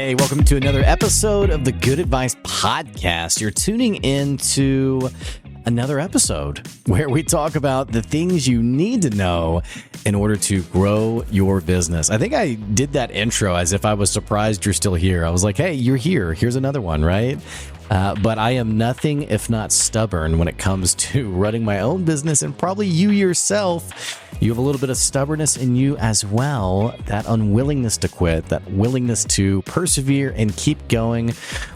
Hey, welcome to another episode of the Good Advice Podcast. You're tuning in to another episode where we talk about the things you need to know in order to grow your business. I think I did that intro as if I was surprised you're still here. I was like, hey, you're here. Here's another one, right? But I am nothing if not stubborn when it comes to running my own business, and probably you yourself. You have a little bit of stubbornness in you as well, that unwillingness to quit, that willingness to persevere and keep going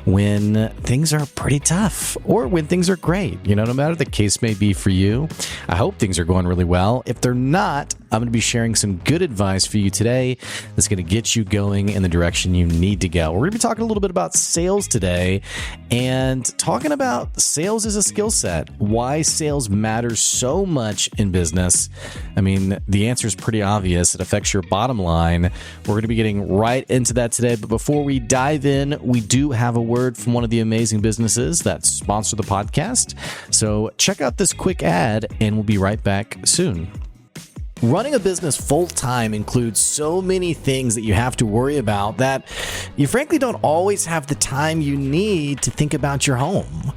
when things are pretty tough or when things are great. You know, no matter the case may be for you, I hope things are going really well. If they're not, I'm going to be sharing some good advice for you today that's going to get you going in the direction you need to go. We're going to be talking a little bit about sales today and talking about sales as a skill set, why sales matters so much in business. I mean, the answer is pretty obvious. It affects your bottom line. We're going to be getting right into that today. But before we dive in, we do have a word from one of the amazing businesses that sponsor the podcast. So check out this quick ad and we'll be right back soon. Running a business full-time includes so many things that you have to worry about that you frankly don't always have the time you need to think about your home.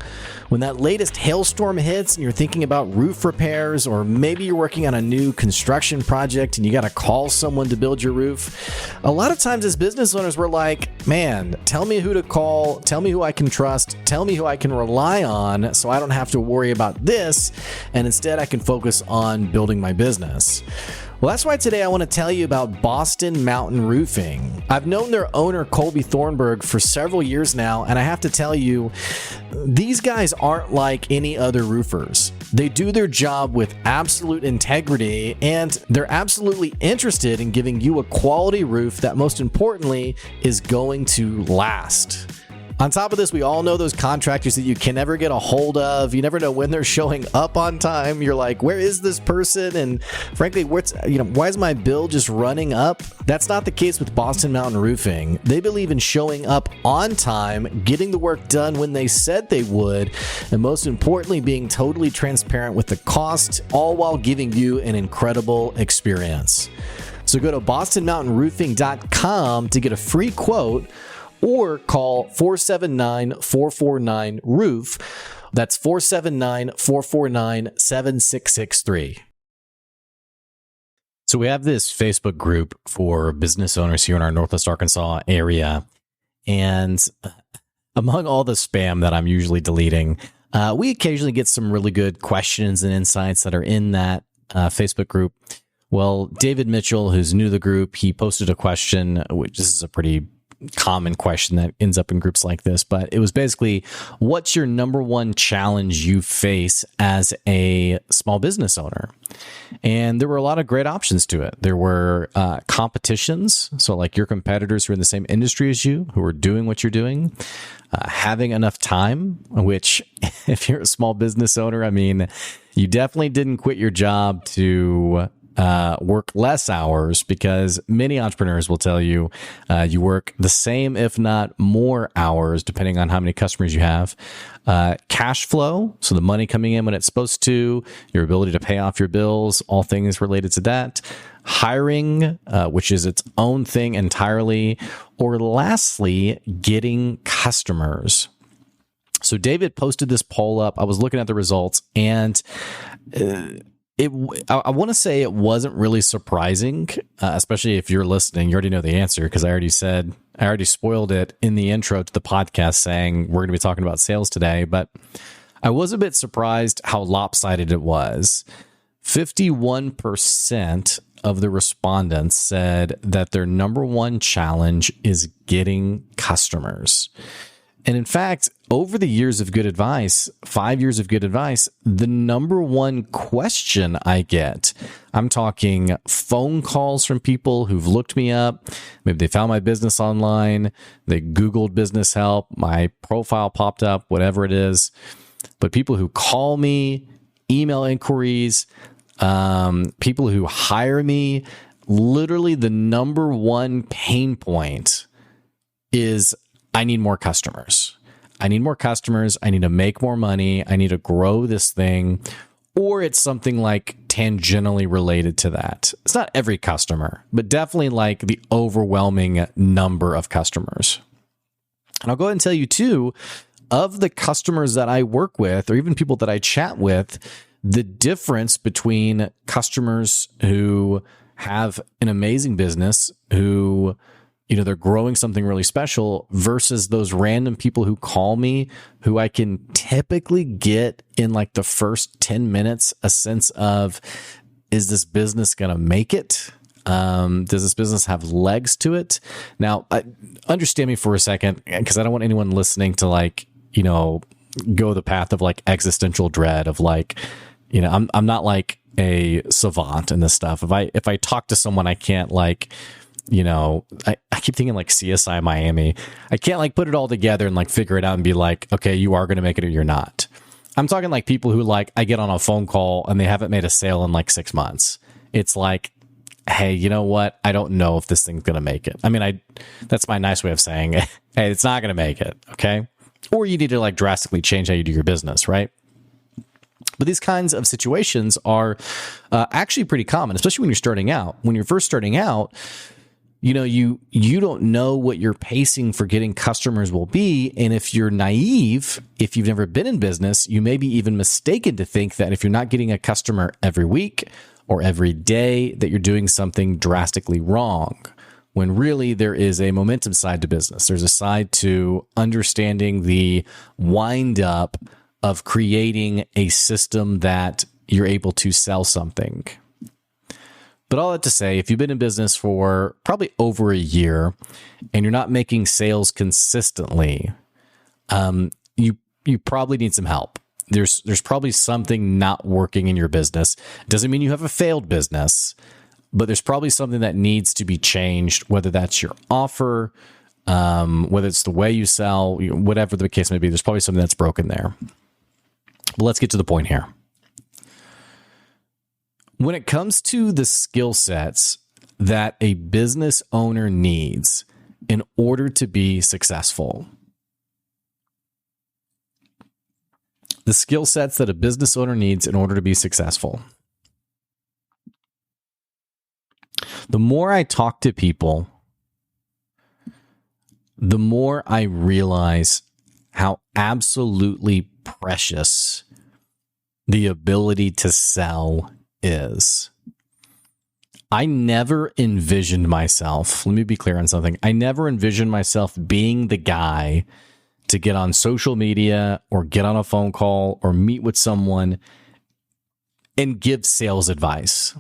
When that latest hailstorm hits and you're thinking about roof repairs, or maybe you're working on a new construction project and you got to call someone to build your roof, a lot of times as business owners, we're like, man, tell me who to call, tell me who I can trust, tell me who I can rely on so I don't have to worry about this, and instead I can focus on building my business. Well, that's why today I want to tell you about Boston Mountain Roofing. I've known their owner, Colby Thornburg, for several years now, and I have to tell you, these guys aren't like any other roofers. They do their job with absolute integrity, and they're absolutely interested in giving you a quality roof that, most importantly, is going to last. On top of this, we all know those contractors that you can never get a hold of. You never know when they're showing up on time. You're like, where is this person? And frankly, why is my bill just running up? That's not the case with Boston Mountain Roofing. They believe in showing up on time, getting the work done when they said they would, and most importantly, being totally transparent with the cost, all while giving you an incredible experience. So go to bostonmountainroofing.com to get a free quote, or call 479-449-ROOF. That's 479-449-7663. So we have this Facebook group for business owners here in our Northwest Arkansas area. And among all the spam that I'm usually deleting, we occasionally get some really good questions and insights that are in that Facebook group. Well, David Mitchell, who's new to the group, he posted a question, which this is a pretty common question that ends up in groups like this, but it was basically, what's your number one challenge you face as a small business owner? And there were a lot of great options to it. There were competitions, so like your competitors who are in the same industry as you, who are doing what you're doing, having enough time, which if you're a small business owner, I mean, you definitely didn't quit your job to work less hours, because many entrepreneurs will tell you you work the same, if not more hours, depending on how many customers you have. Cash flow, so the money coming in when it's supposed to, your ability to pay off your bills, all things related to that. Hiring, which is its own thing entirely. Or lastly, getting customers. So David posted this poll up. I was looking at the results, and I want to say it wasn't really surprising, especially if you're listening. You already know the answer, because I already spoiled it in the intro to the podcast saying we're going to be talking about sales today. But I was a bit surprised how lopsided it was. 51% of the respondents said that their number one challenge is getting customers. And in fact, over the years of good advice, 5 years of good advice, the number one question I get, I'm talking phone calls from people who've looked me up. Maybe they found my business online. They Googled business help. My profile popped up, whatever it is. But people who call me, email inquiries, people who hire me, literally the number one pain point is, I need more customers. I need more customers. I need to make more money. I need to grow this thing. Or it's something like tangentially related to that. It's not every customer, but definitely like the overwhelming number of customers. And I'll go ahead and tell you too, of the customers that I work with, or even people that I chat with, the difference between customers who have an amazing business, who, they're growing something really special, versus those random people who call me, who I can typically get in like the first 10 minutes a sense of, is this business going to make it? Does this business have legs to it? Now, understand me for a second, because I don't want anyone listening to go the path of like existential dread of like, I'm not like a savant in this stuff. If I talk to someone, I can't like, I keep thinking like CSI Miami. I can't like put it all together and like figure it out and be like, okay, you are going to make it or you're not. I'm talking like people who like, I get on a phone call and they haven't made a sale in like 6 months. It's like, hey, you know what? I don't know if this thing's going to make it. I mean, that's my nice way of saying, hey, it's not going to make it. Okay. Or you need to like drastically change how you do your business, right? But these kinds of situations are actually pretty common, especially when you're starting out. When you're first starting out, you don't know what your pacing for getting customers will be. And if you're naive, if you've never been in business, you may be even mistaken to think that if you're not getting a customer every week or every day, that you're doing something drastically wrong, when really there is a momentum side to business. There's a side to understanding the wind up of creating a system that you're able to sell something. But all that to say, if you've been in business for probably over a year and you're not making sales consistently, you probably need some help. There's probably something not working in your business. Doesn't mean you have a failed business, but there's probably something that needs to be changed, whether that's your offer, whether it's the way you sell, whatever the case may be. There's probably something that's broken there. But let's get to the point here. When it comes to the skill sets that a business owner needs in order to be successful, the skill sets that a business owner needs in order to be successful, the more I talk to people, the more I realize how absolutely precious the ability to sell is. I never envisioned myself, let me be clear on something. I never envisioned myself being the guy to get on social media or get on a phone call or meet with someone and give sales advice.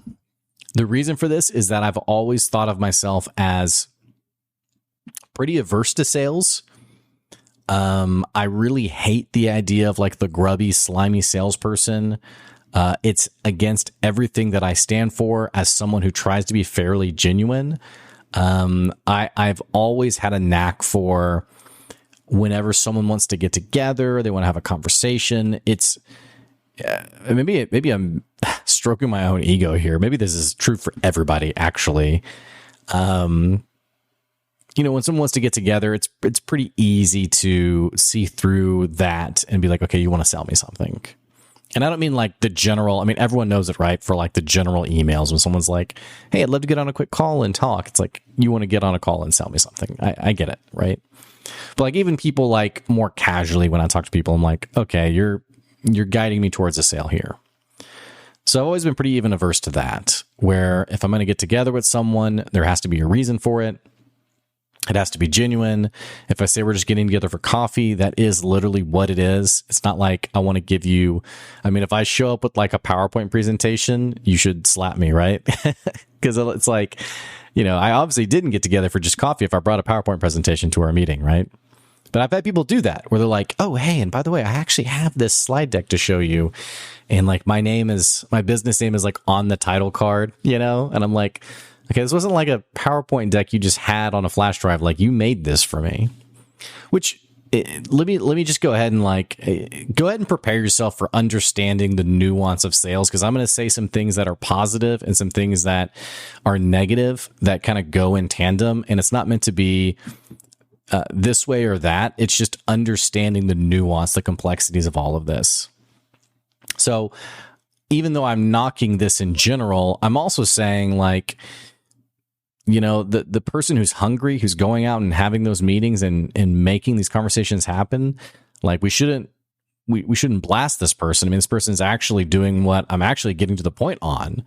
The reason for this is that I've always thought of myself as pretty averse to sales. I really hate the idea of like the grubby, slimy salesperson. It's against everything that I stand for as someone who tries to be fairly genuine. I've always had a knack for whenever someone wants to get together, they want to have a conversation. It's maybe I'm stroking my own ego here. Maybe this is true for everybody, actually. When someone wants to get together, it's pretty easy to see through that and be like, okay, you want to sell me something. And I don't mean like the general, I mean, everyone knows it, right? For like the general emails when someone's like, hey, I'd love to get on a quick call and talk. It's like, you want to get on a call and sell me something. I get it, right? But like even people like more casually when I talk to people, I'm like, okay, you're guiding me towards a sale here. So I've always been pretty even averse to that, where if I'm going to get together with someone, there has to be a reason for it. It has to be genuine. If I say we're just getting together for coffee, that is literally what it is. It's not like I want to give you, I mean, if I show up with like a PowerPoint presentation, you should slap me, right? Because it's like, I obviously didn't get together for just coffee if I brought a PowerPoint presentation to our meeting, right? But I've had people do that where they're like, oh, hey, and by the way, I actually have this slide deck to show you. And like my business name is like on the title card, and I'm like, okay, this wasn't like a PowerPoint deck you just had on a flash drive. Like you made this for me, which let me just go ahead and prepare yourself for understanding the nuance of sales. Cause I'm going to say some things that are positive and some things that are negative that kind of go in tandem. And it's not meant to be this way or that. It's just understanding the nuance, the complexities of all of this. So even though I'm knocking this in general, I'm also saying like, the person who's hungry, who's going out and having those meetings and making these conversations happen, like we shouldn't blast this person. I mean, this person is actually doing what I'm actually getting to the point on,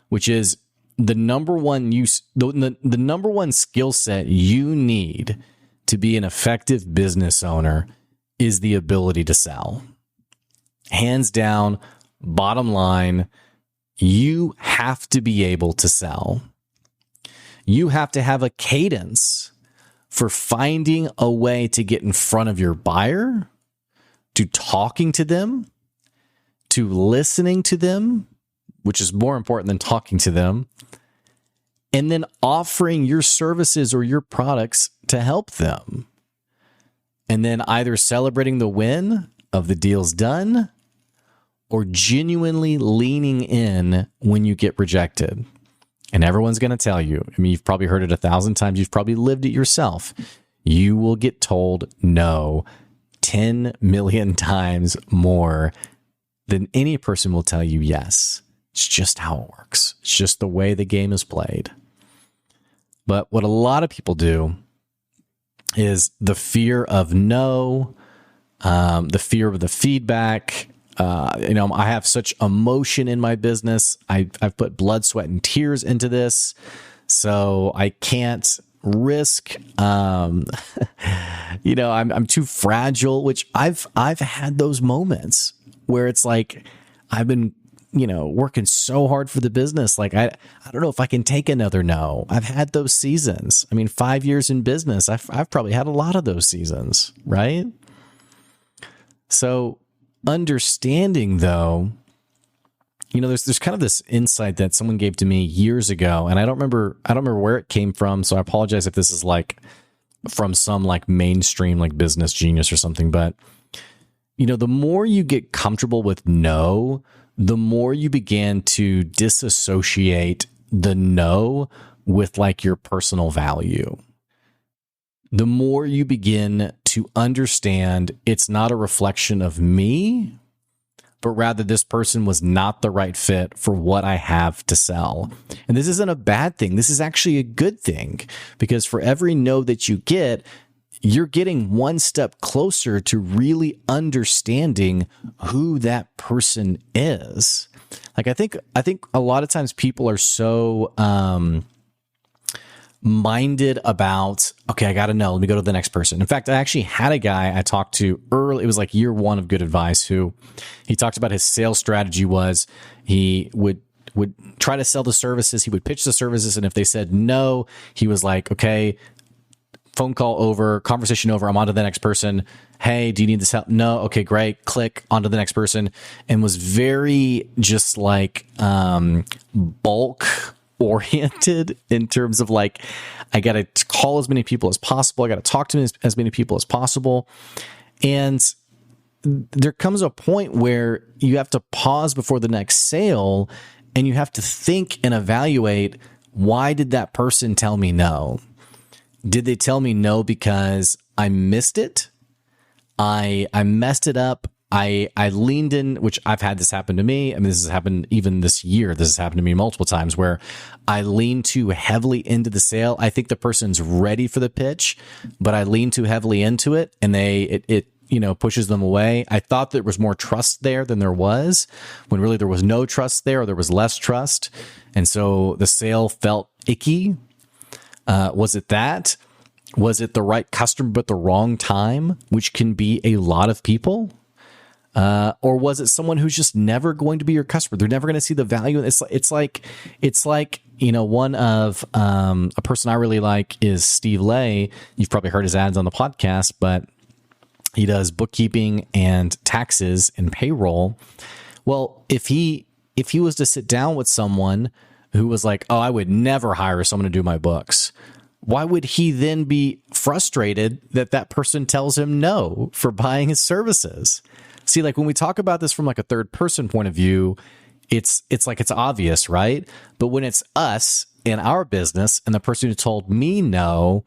which is the number one the number one skill set you need to be an effective business owner is the ability to sell. Hands down, bottom line, you have to be able to sell. You have to have a cadence for finding a way to get in front of your buyer, to talking to them, to listening to them, which is more important than talking to them, and then offering your services or your products to help them. And then either celebrating the win of the deal's done or genuinely leaning in when you get rejected. And everyone's going to tell you, I mean, you've probably heard it 1,000 times. You've probably lived it yourself. You will get told no 10 million times more than any person will tell you yes. It's just how it works. It's just the way the game is played. But what a lot of people do is the fear of no, the fear of the feedback. I have such emotion in my business. I've put blood, sweat, and tears into this, so I can't risk. I'm too fragile. Which I've had those moments where it's like I've been working so hard for the business. Like I don't know if I can take another no. I've had those seasons. I mean, 5 years in business, I've probably had a lot of those seasons, right? So understanding, though, there's kind of this insight that someone gave to me years ago, and I don't remember where it came from, so I apologize if this is like from some like mainstream like business genius or something. But the more you get comfortable with no, the more you begin to disassociate the no with like your personal value. The more you begin to understand it's not a reflection of me, but rather this person was not the right fit for what I have to sell. And this isn't a bad thing. This is actually a good thing, because for every no that you get, you're getting one step closer to really understanding who that person is. Like I think a lot of times people are so minded about, okay, I got to know, let me go to the next person. In fact, I actually had a guy I talked to early, it was like year one of Good Advice, who he talked about his sales strategy was he would try to sell the services, he would pitch the services, and if they said no, he was like, okay, phone call over, conversation over, I'm on to the next person. Hey, do you need this help? No. Okay, great. Click, on to the next person. And was very just like bulk oriented in terms of like, I got to call as many people as possible. I got to talk to as many people as possible. And there comes a point where you have to pause before the next sale and you have to think and evaluate, why did that person tell me no? Did they tell me no because I missed it? I messed it up. I leaned in, which I've had this happen to me. I mean, this has happened even this year. This has happened to me multiple times where I lean too heavily into the sale. I think the person's ready for the pitch, but I lean too heavily into it and it pushes them away. I thought there was more trust there than there was, when really there was no trust there, or there was less trust. And so the sale felt icky. Was it that? Was it the right customer but the wrong time, which can be a lot of people? Or was it someone who's just never going to be your customer? They're never going to see the value. It's like one of a person I really like is Steve Lay. You've probably heard his ads on the podcast, but he does bookkeeping and taxes and payroll. Well, if he was to sit down with someone who was like, oh, I would never hire someone to do my books, why would he then be frustrated that that person tells him no for buying his services? See, like when we talk about this from like a third person point of view, it's like it's obvious, right? But when it's us in our business and the person who told me no,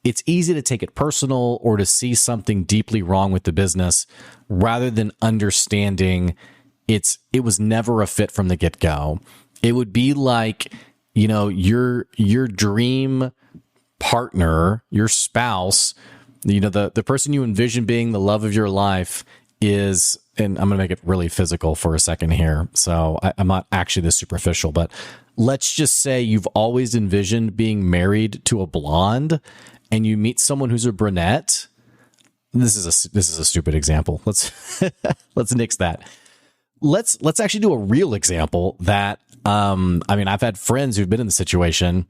it's easy to take it personal or to see something deeply wrong with the business rather than understanding it was never a fit from the get-go. It would be like, your dream partner, your spouse, the person you envision being the love of your life is, and I'm going to make it really physical for a second here. So I'm not actually this superficial, but let's just say you've always envisioned being married to a blonde and you meet someone who's a brunette. This is a stupid example. Let's nix that. Let's actually do a real example that, I've had friends who've been in the situation.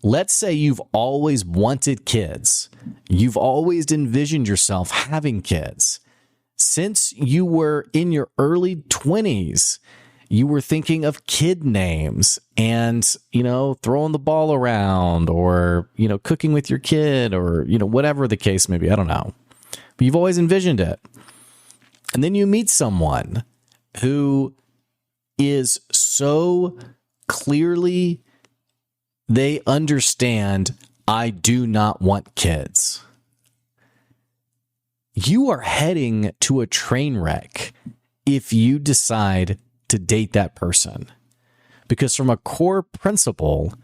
Let's say you've always wanted kids. You've always envisioned yourself having kids. Since you were in your early 20s, you were thinking of kid names and, throwing the ball around or, cooking with your kid or, whatever the case may be. I don't know. But you've always envisioned it. And then you meet someone who is so clearly, they understand, I do not want kids. You are heading to a train wreck if you decide to date that person. Because from a core principle,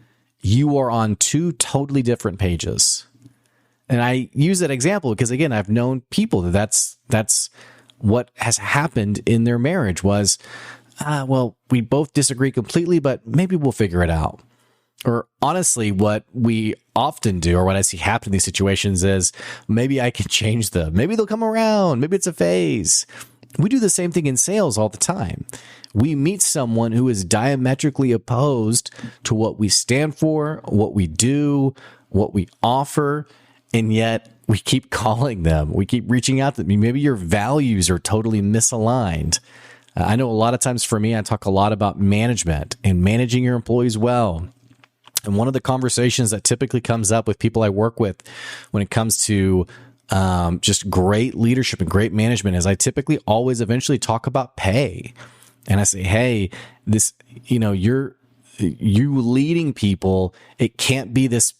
you are on two totally different pages. And I use that example because, again, I've known people that's what has happened in their marriage was, we both disagree completely, but maybe we'll figure it out. Or honestly, what we often do, or what I see happen in these situations is maybe I can change them. Maybe they'll come around. Maybe it's a phase. We do the same thing in sales all the time. We meet someone who is diametrically opposed to what we stand for, what we do, what we offer, and yet we keep calling them. We keep reaching out to them. Maybe your values are totally misaligned. I know a lot of times for me, I talk a lot about management and managing your employees well. And one of the conversations that typically comes up with people I work with when it comes to just great leadership and great management is I typically always eventually talk about pay. And I say, hey, this, you leading people, it can't be this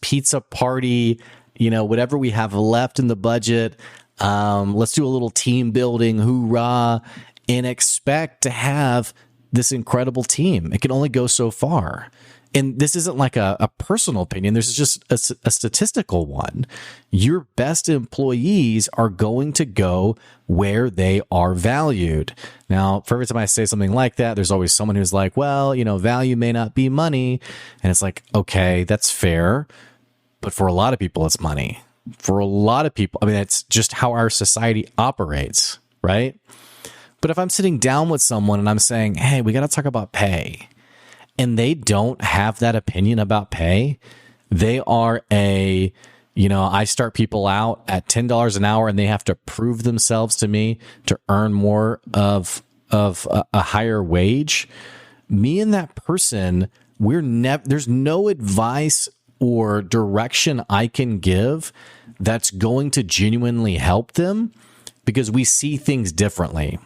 pizza party, whatever we have left in the budget. Let's do a little team building, hoorah, and expect to have this incredible team. It can only go so far. And this isn't like a personal opinion. This is just a statistical one. Your best employees are going to go where they are valued. Now, for every time I say something like that, there's always someone who's like, well, value may not be money. And it's like, okay, that's fair. But for a lot of people, it's money. For a lot of people, that's just how our society operates, right? But if I'm sitting down with someone and I'm saying, hey, we got to talk about pay, and they don't have that opinion about pay, they are I start people out at $10 an hour and they have to prove themselves to me to earn more of a higher wage. Me and that person, there's no advice or direction I can give that's going to genuinely help them because we see things differently.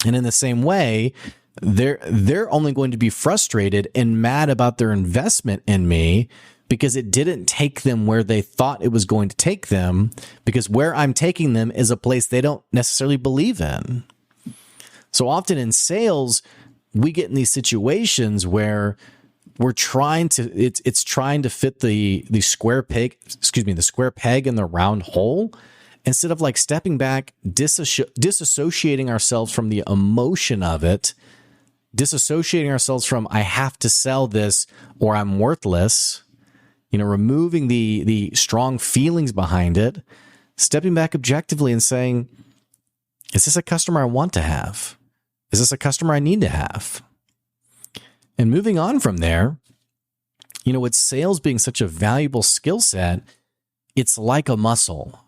And in the same way, they're only going to be frustrated and mad about their investment in me because it didn't take them where they thought it was going to take them, because where I'm taking them is a place they don't necessarily believe in. So often in sales, we get in these situations where we're trying to it's trying to fit the square peg in the round hole, instead of like stepping back, disassociating ourselves from the emotion of it, disassociating ourselves from I have to sell this or I'm worthless, removing the strong feelings behind it, stepping back objectively and saying, is this a customer I want to have? Is this a customer I need to have? And moving on from there, with sales being such a valuable skill set, it's like a muscle.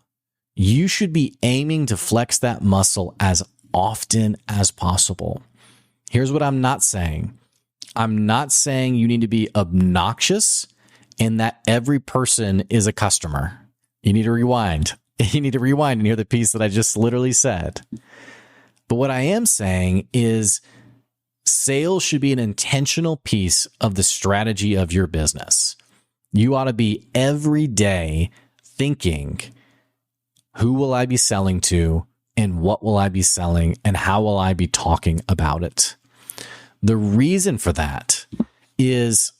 You should be aiming to flex that muscle as often as possible. Here's what I'm not saying. I'm not saying you need to be obnoxious and that every person is a customer. You need to rewind. You need to rewind and hear the piece that I just literally said. But what I am saying is sales should be an intentional piece of the strategy of your business. You ought to be every day thinking, who will I be selling to and what will I be selling and how will I be talking about it? The reason for that is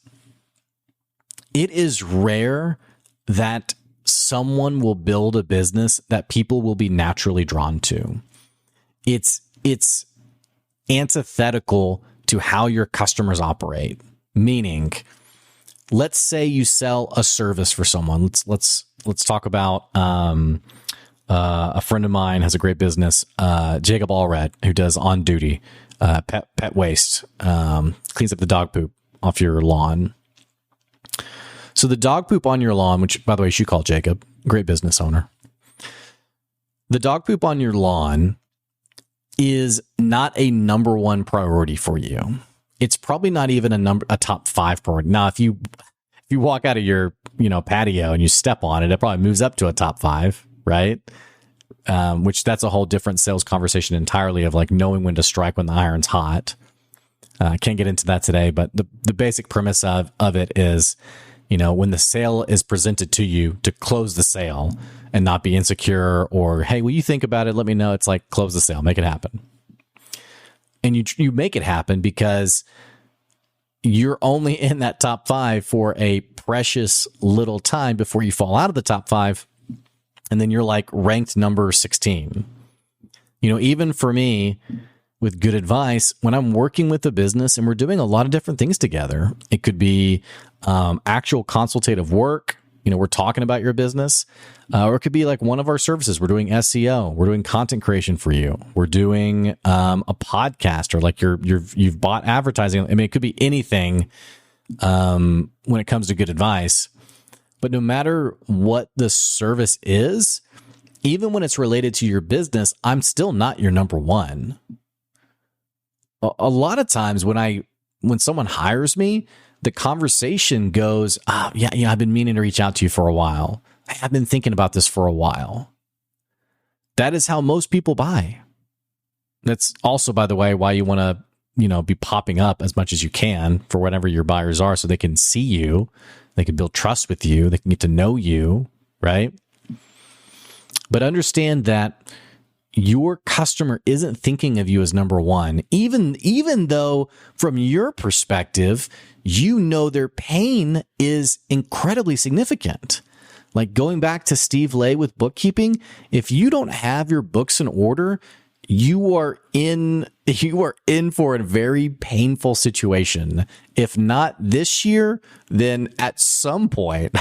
it is rare that someone will build a business that people will be naturally drawn to. It's antithetical to how your customers operate. Meaning, let's say you sell a service for someone. Let's talk about a friend of mine has a great business, Jacob Allred, who does On Duty pet waste, cleans up the dog poop off your lawn. So the dog poop on your lawn, which by the way, you should call Jacob, great business owner. The dog poop on your lawn is not a number one priority for you. It's probably not even a top 5 priority. Now, if you walk out of your patio and you step on it, it probably moves up to a top 5, right? Which that's a whole different sales conversation entirely of like knowing when to strike when the iron's hot. I can't get into that today, but the basic premise of it is, when the sale is presented to you, to close the sale and not be insecure or, hey, will you think about it? Let me know. It's like, close the sale, make it happen. And you make it happen because you're only in that top 5 for a precious little time before you fall out of the top 5. And then you're like ranked number 16. Even for me, with good advice, when I'm working with a business and we're doing a lot of different things together, it could be actual consultative work. We're talking about your business, or it could be like one of our services. We're doing SEO. We're doing content creation for you. We're doing a podcast, or like you've bought advertising. I mean, it could be anything when it comes to good advice. But no matter what the service is, even when it's related to your business, I'm still not your number one. A lot of times when someone hires me, the conversation goes, I've been meaning to reach out to you for a while. I've been thinking about this for a while. That is how most people buy. That's also, by the way, why you want to, be popping up as much as you can for whatever your buyers are, so they can see you, they can build trust with you, they can get to know you, right? But understand that your customer isn't thinking of you as number one, even though from your perspective, their pain is incredibly significant. Like going back to Steve Lay with bookkeeping, if you don't have your books in order, you are in for a very painful situation. If not this year, then at some point,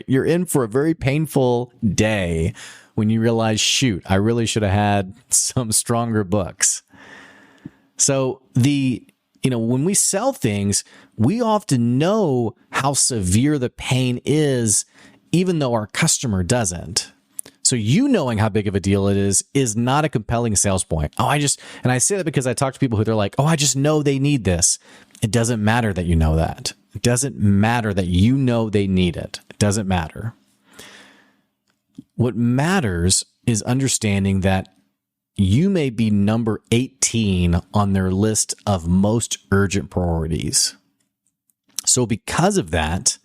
you're in for a very painful day when you realize, shoot, I really should have had some stronger books. So when we sell things, we often know how severe the pain is, even though our customer doesn't. So knowing how big of a deal it is not a compelling sales point. And I say that because I talk to people who they're like, I just know they need this. It doesn't matter that you know that. It doesn't matter that you know they need it. It doesn't matter. What matters is understanding that you may be number 18 on their list of most urgent priorities. So because of that,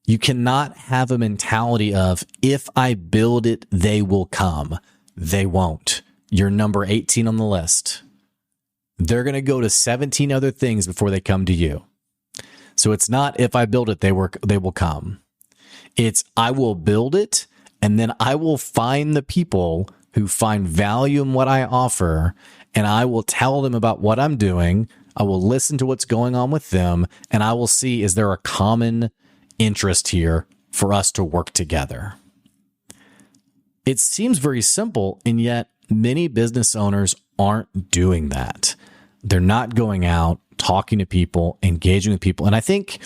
you cannot have a mentality of, if I build it, they will come. They won't. You're number 18 on the list. They're going to go to 17 other things before they come to you. So it's not, if I build it, they will come. It's, I will build it, and then I will find the people who find value in what I offer, and I will tell them about what I'm doing. I will listen to what's going on with them, and I will see, is there a common interest here for us to work together? It seems very simple, and yet many business owners aren't doing that. They're not going out, talking to people, engaging with people. And I think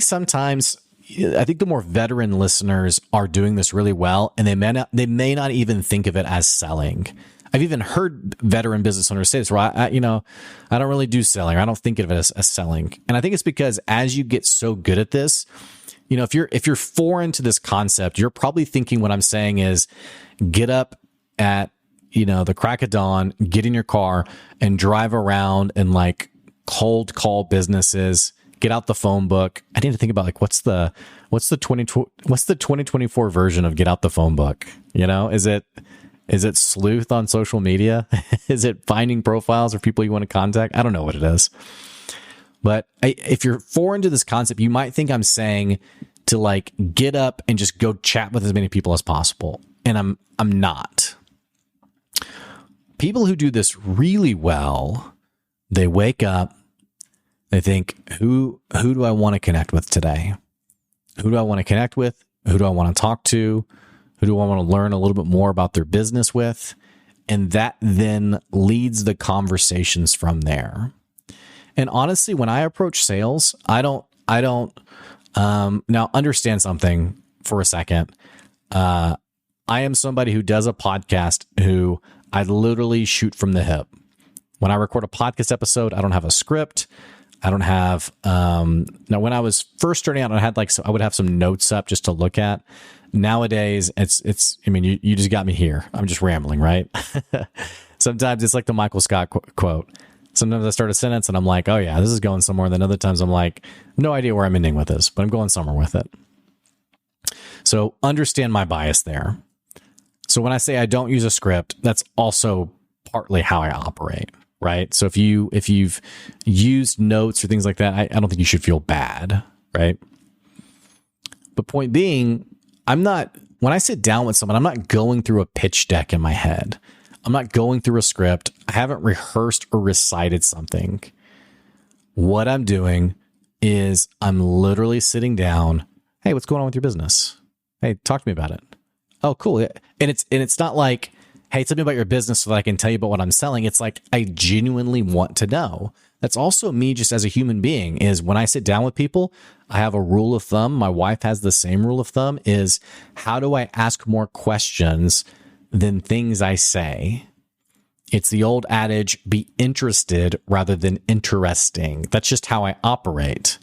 sometimes, the more veteran listeners are doing this really well, and they may not even think of it as selling. I've even heard veteran business owners say this, where I don't really do selling, or I don't think of it as selling. And I think it's because as you get so good at this, if you're foreign to this concept, you're probably thinking what I'm saying is get up at, the crack of dawn, get in your car and drive around and like cold call businesses, get out the phone book. I need to think about like, what's the 2024 version of get out the phone book? Is it sleuth on social media? Is it finding profiles of people you want to contact? I don't know what it is. But if you're foreign to this concept, you might think I'm saying to like get up and just go chat with as many people as possible. And I'm not. People who do this really well, they wake up, they think, who do I want to connect with today? Who do I want to connect with? Who do I want to talk to? Who do I want to learn a little bit more about their business with? And that then leads the conversations from there. And honestly, when I approach sales, I don't, now understand something for a second. I am somebody who does a podcast who I literally shoot from the hip. When I record a podcast episode, I don't have a script. I don't have, now when I was first starting out, I would have some notes up just to look at. Nowadays, I mean, you just got me here. I'm just rambling, right? Sometimes it's like the Michael Scott quote. Sometimes I start a sentence and I'm like, oh yeah, this is going somewhere. And then other times I'm like, no idea where I'm ending with this, but I'm going somewhere with it. So understand my bias there. So when I say I don't use a script, that's also partly how I operate, right? So if you've used notes or things like that, I don't think you should feel bad, right? But point being, when I sit down with someone, I'm not going through a pitch deck in my head. I'm not going through a script. I haven't rehearsed or recited something. What I'm doing is I'm literally sitting down. Hey, what's going on with your business? Hey, talk to me about it. Oh, cool. And it's not like, hey, tell me about your business so that I can tell you about what I'm selling. It's like, I genuinely want to know. That's also me just as a human being, is when I sit down with people, I have a rule of thumb. My wife has the same rule of thumb, is how do I ask more questions than things I say? It's the old adage, be interested rather than interesting. That's just how I operate.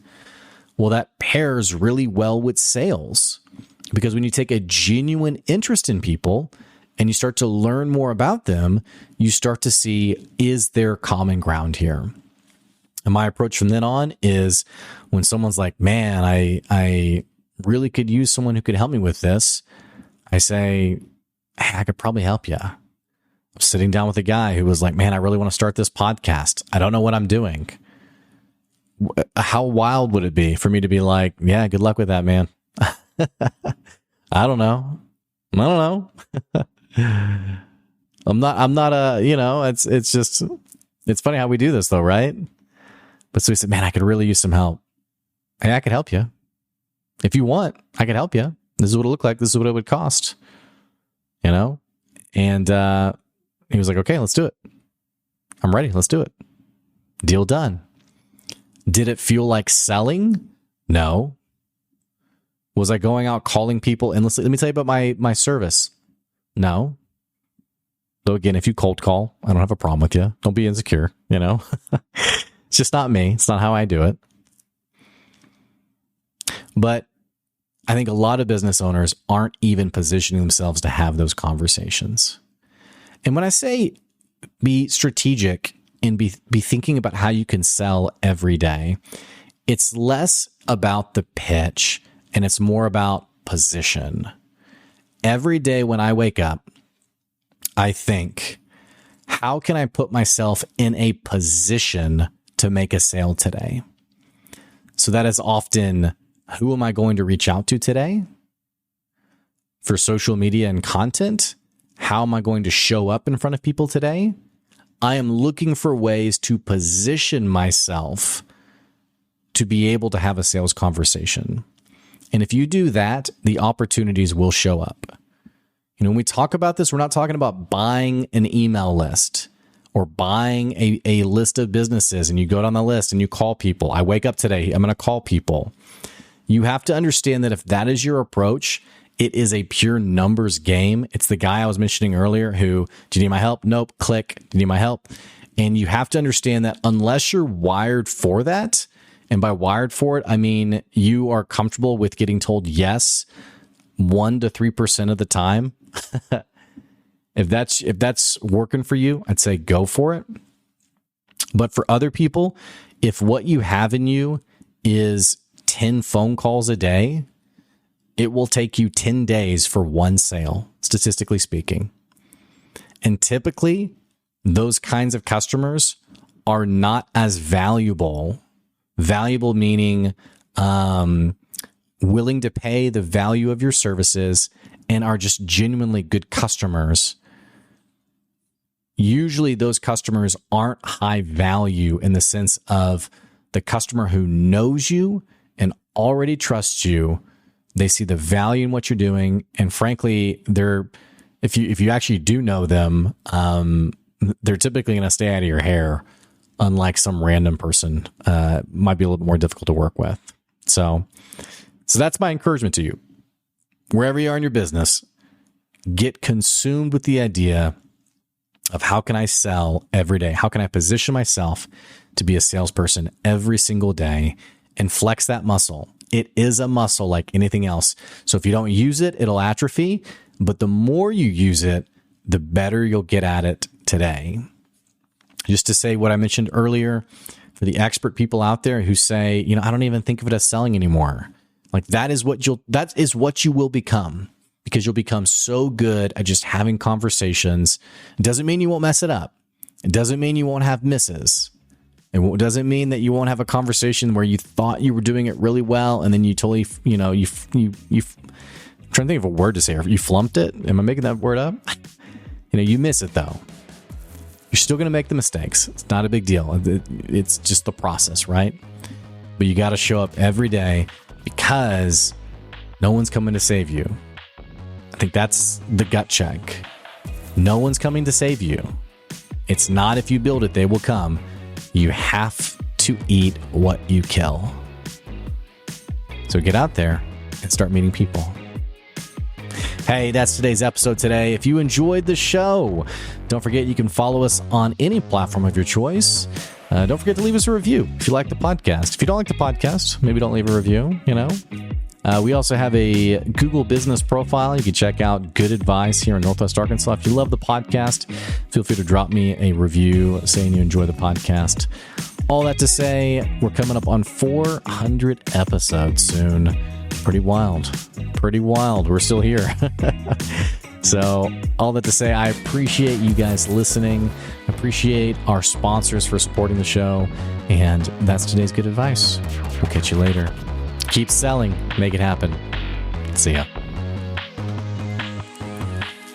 Well, that pairs really well with sales, because when you take a genuine interest in people and you start to learn more about them, you start to see, is there common ground here? And my approach from then on is, when someone's like, man, I really could use someone who could help me with this, I say, hey, I could probably help you. I'm sitting down with a guy who was like, man, I really want to start this podcast. I don't know what I'm doing. How wild would it be for me to be like, yeah, good luck with that, man. I don't know. I'm not it's funny how we do this though, right? But so he said, man, I could really use some help. Hey, I could help you. If you want, I could help you. This is what it looked like. This is what it would cost. And he was like, okay, let's do it. I'm ready. Let's do it. Deal done. Did it feel like selling? No. Was I going out calling people endlessly? Let me tell you about my service. No. So again, if you cold call, I don't have a problem with you. Don't be insecure, It's just not me. It's not how I do it. But I think a lot of business owners aren't even positioning themselves to have those conversations. And when I say be strategic and be thinking about how you can sell every day, it's less about the pitch and it's more about position. Every day when I wake up, I think, how can I put myself in a position to make a sale today? So that is often, who am I going to reach out to today? For social media and content, how am I going to show up in front of people today? I am looking for ways to position myself to be able to have a sales conversation. And if you do that, the opportunities will show up. When we talk about this, we're not talking about buying an email list or buying a list of businesses and you go down the list and you call people. I wake up today, I'm going to call people. You have to understand that if that is your approach, it is a pure numbers game. It's the guy I was mentioning earlier who, do you need my help? Nope. Click. Do you need my help? And you have to understand that unless you're wired for that, and by wired for it, I mean you are comfortable with getting told yes 1 to 3% of the time. If that's working for you, I'd say go for it. But for other people, if what you have in you is 10 phone calls a day, it will take you 10 days for one sale, statistically speaking. And typically, those kinds of customers are not as valuable Valuable meaning willing to pay the value of your services and are just genuinely good customers. Usually those customers aren't high value in the sense of the customer who knows you and already trusts you. They see the value in what you're doing. And frankly, if you actually do know them, they're typically going to stay out of your hair, unlike some random person. Might be a little bit more difficult to work with. So that's my encouragement to you. Wherever you are in your business, get consumed with the idea of how can I sell every day? How can I position myself to be a salesperson every single day and flex that muscle? It is a muscle like anything else. So if you don't use it, it'll atrophy. But the more you use it, the better you'll get at it today. Just to say what I mentioned earlier, for the expert people out there who say, I don't even think of it as selling anymore. Like that is what you will become, because you'll become so good at just having conversations. It doesn't mean you won't mess it up. It doesn't mean you won't have misses. It doesn't mean that you won't have a conversation where you thought you were doing it really well and then you totally, you I'm trying to think of a word to say. You flumped it. Am I making that word up? You miss it though. You're still going to make the mistakes. It's not a big deal. It's just the process, right? But you got to show up every day because no one's coming to save you. I think that's the gut check. No one's coming to save you. It's not if you build it, they will come. You have to eat what you kill. So get out there and start meeting people. Hey, that's today's episode today. If you enjoyed the show, don't forget you can follow us on any platform of your choice. Don't forget to leave us a review if you like the podcast. If you don't like the podcast, maybe don't leave a review, We also have a Google business profile. You can check out Good Advice here in Northwest Arkansas. If you love the podcast, feel free to drop me a review saying you enjoy the podcast. All that to say, we're coming up on 400 episodes soon. Pretty wild. We're still here. So all that to say, I appreciate you guys listening. I appreciate our sponsors for supporting the show. And that's today's Good Advice. We'll catch you later. Keep selling. Make it happen. See ya.